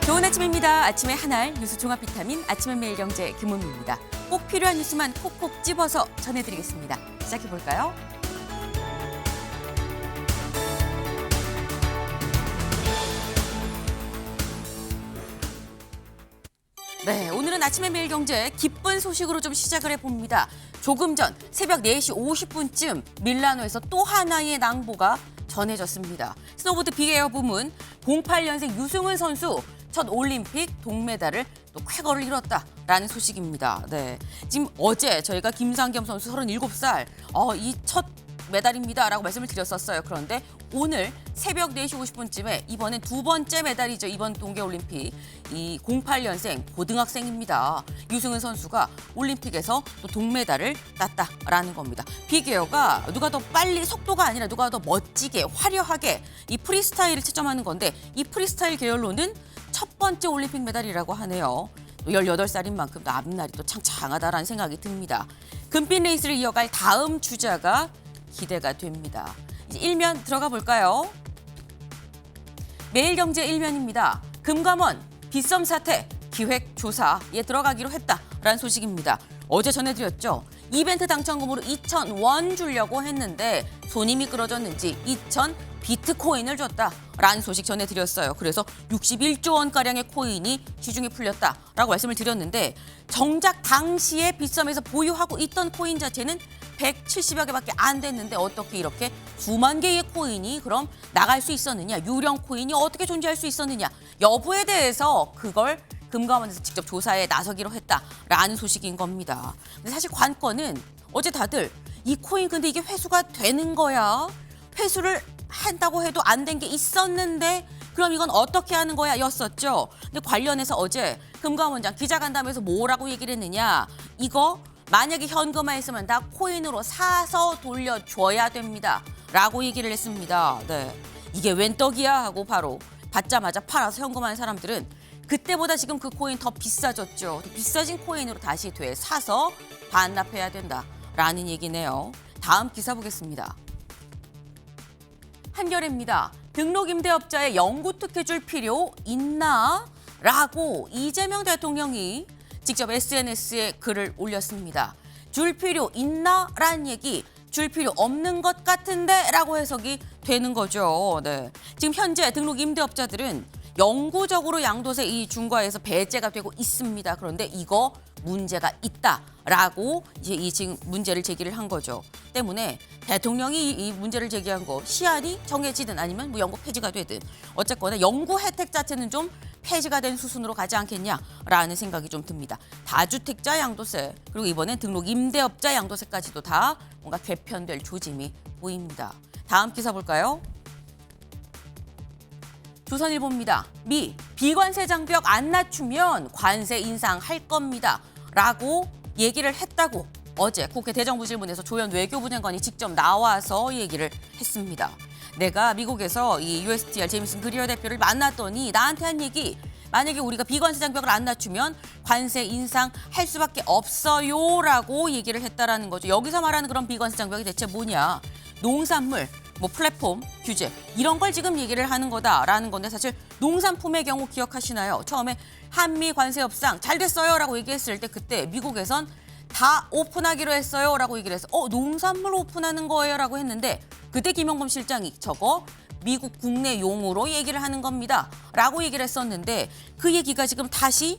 좋은 아침입니다. 아침의 하나알 뉴스 종합 비타민 아침의 매일경제 김은미입니다. 꼭 필요한 뉴스만 콕콕 집어서 전해드리겠습니다. 시작해 볼까요? 네, 오늘은 아침의 매일경제 기쁜 소식으로 좀 시작을 해봅니다. 조금 전 새벽 4시 50분쯤 밀라노에서 또 하나의 낭보가 전해졌습니다. 스노보드 빅에어 부문 08년생 유승훈 선수 첫 올림픽 동메달을 또 쾌거를 이뤘다라는 소식입니다. 네, 지금 어제 저희가 김상겸 선수 37살 이 첫 메달입니다라고 말씀을 드렸었어요. 그런데 오늘 새벽 4시 50분쯤에 이번엔 두 번째 메달이죠. 이번 동계올림픽 이 08년생 고등학생입니다. 유승은 선수가 올림픽에서 또 동메달을 땄다라는 겁니다. 빅에어가 누가 더 빨리 속도가 아니라 누가 더 멋지게 화려하게 이 프리스타일을 채점하는 건데 이 프리스타일 계열로는 첫 번째 올림픽 메달이라고 하네요. 18살인 만큼 또 앞날이 또 창창하다라는 생각이 듭니다. 금빛 레이스를 이어갈 다음 주자가 기대가 됩니다. 이제 일면 들어가 볼까요? 매일경제 일면입니다. 금감원 빗썸 사태 기획 조사에 들어가기로 했다라는 소식입니다. 어제 전해드렸죠. 이벤트 당첨금으로 2,000원 주려고 했는데 손이 미끄러졌는지 2,000 비트코인을 줬다라는 소식 전해드렸어요. 그래서 61조 원가량의 코인이 시중에 풀렸다라고 말씀을 드렸는데 정작 당시에 빗썸에서 보유하고 있던 코인 자체는 170여 개밖에 안 됐는데 어떻게 이렇게 수만 개의 코인이 그럼 나갈 수 있었느냐, 유령 코인이 어떻게 존재할 수 있었느냐 여부에 대해서 그걸 금감원에서 직접 조사에 나서기로 했다라는 소식인 겁니다. 근데 사실 관건은 어제 다들 이 코인 근데 이게 회수가 되는 거야? 회수를 한다고 해도 안 된 게 있었는데 그럼 이건 어떻게 하는 거야 였었죠. 근데 관련해서 어제 금감원장 기자간담회에서 뭐라고 얘기를 했느냐. 이거 만약에 현금화했으면 다 코인으로 사서 돌려줘야 됩니다. 라고 얘기를 했습니다. 네, 이게 웬 떡이야 하고 바로 받자마자 팔아서 현금화한 사람들은 그때보다 지금 그 코인 더 비싸졌죠. 비싸진 코인으로 다시 되사서 반납해야 된다라는 얘기네요. 다음 기사 보겠습니다. 한겨레입니다. 등록 임대업자의 영구 특혜 줄 필요 있나? 라고 이재명 대통령이 직접 SNS에 글을 올렸습니다. 줄 필요 있나? 라는 얘기, 줄 필요 없는 것 같은데? 라고 해석이 되는 거죠. 네. 지금 현재 등록 임대업자들은 영구적으로 양도세 이 중과에서 배제가 되고 있습니다. 그런데 이거 문제가 있다라고 이제 지금 문제를 제기를 한 거죠. 때문에 대통령이 이 문제를 제기한 거 시한이 정해지든 아니면 뭐 영구 폐지가 되든 어쨌거나 영구 혜택 자체는 좀 폐지가 된 수순으로 가지 않겠냐라는 생각이 좀 듭니다. 다주택자 양도세 그리고 이번엔 등록 임대업자 양도세까지도 다 뭔가 개편될 조짐이 보입니다. 다음 기사 볼까요? 조선일보입니다. 미 비관세 장벽 안 낮추면 관세 인상할 겁니다. 라고 얘기를 했다고 어제 국회 대정부질문에서 조현 외교부 장관이 직접 나와서 얘기를 했습니다. 내가 미국에서 이 USTR 제임슨 그리어 대표를 만났더니 나한테 한 얘기 만약에 우리가 비관세 장벽을 안 낮추면 관세 인상할 수밖에 없어요라고 얘기를 했다라는 거죠. 여기서 말하는 그런 비관세 장벽이 대체 뭐냐. 농산물 뭐 플랫폼 규제 이런 걸 지금 얘기를 하는 거다라는 건데 사실 농산품의 경우 기억하시나요? 처음에 한미 관세 협상 잘 됐어요라고 얘기했을 때 그때 미국에선 다 오픈하기로 했어요라고 얘기를 해서 농산물 오픈하는 거예요라고 했는데 그때 김용범 실장이 저거 미국 국내 용어로 얘기를 하는 겁니다라고 얘기를 했었는데 그 얘기가 지금 다시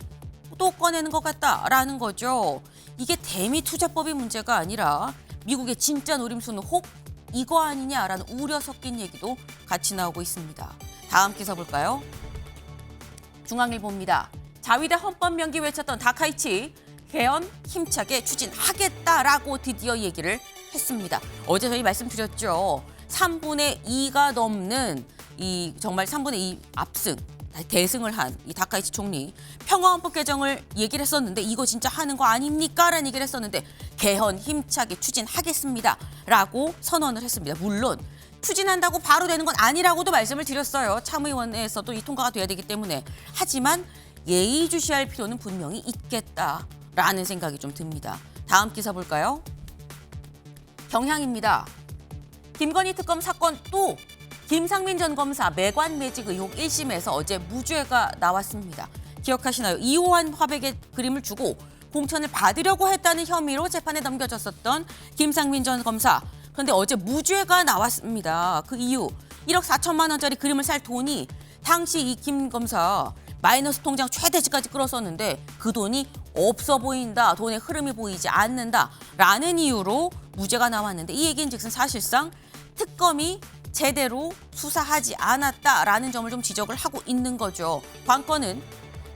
또 꺼내는 것 같다라는 거죠. 이게 대미 투자법이 문제가 아니라 미국의 진짜 노림수는 혹 이거 아니냐라는 우려 섞인 얘기도 같이 나오고 있습니다. 다음 기사 볼까요? 중앙일보입니다. 자위대 헌법 명기 외쳤던 다카이치 개헌 힘차게 추진하겠다라고 드디어 얘기를 했습니다. 어제 저희 말씀드렸죠. 3분의 2가 넘는 이 정말 3분의 2 압승 대승을 한 이 다카이치 총리 평화헌법 개정을 얘기를 했었는데 이거 진짜 하는 거 아닙니까? 라는 얘기를 했었는데 개헌 힘차게 추진하겠습니다. 라고 선언을 했습니다. 물론 추진한다고 바로 되는 건 아니라고도 말씀을 드렸어요. 참의원에서도 이 통과가 돼야 되기 때문에. 하지만 예의주시할 필요는 분명히 있겠다라는 생각이 좀 듭니다. 다음 기사 볼까요? 경향입니다. 김건희 특검 사건 또 김상민 전 검사 매관매직 의혹 1심에서 어제 무죄가 나왔습니다. 기억하시나요? 이호환 화백의 그림을 주고 공천을 받으려고 했다는 혐의로 재판에 넘겨졌었던 김상민 전 검사. 그런데 어제 무죄가 나왔습니다. 그 이유 1억 4천만 원짜리 그림을 살 돈이 당시 이 김 검사 마이너스 통장 최대치까지 끌었었는데 그 돈이 없어 보인다, 돈의 흐름이 보이지 않는다라는 이유로 무죄가 나왔는데 이 얘기는 즉슨 사실상 특검이 제대로 수사하지 않았다라는 점을 좀 지적을 하고 있는 거죠. 관건은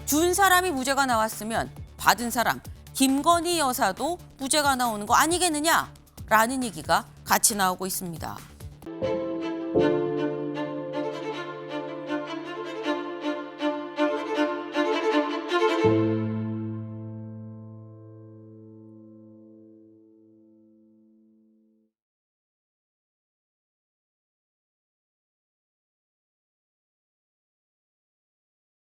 준 사람이 무죄가 나왔으면 받은 사람 김건희 여사도 무죄가 나오는 거 아니겠느냐라는 얘기가 같이 나오고 있습니다.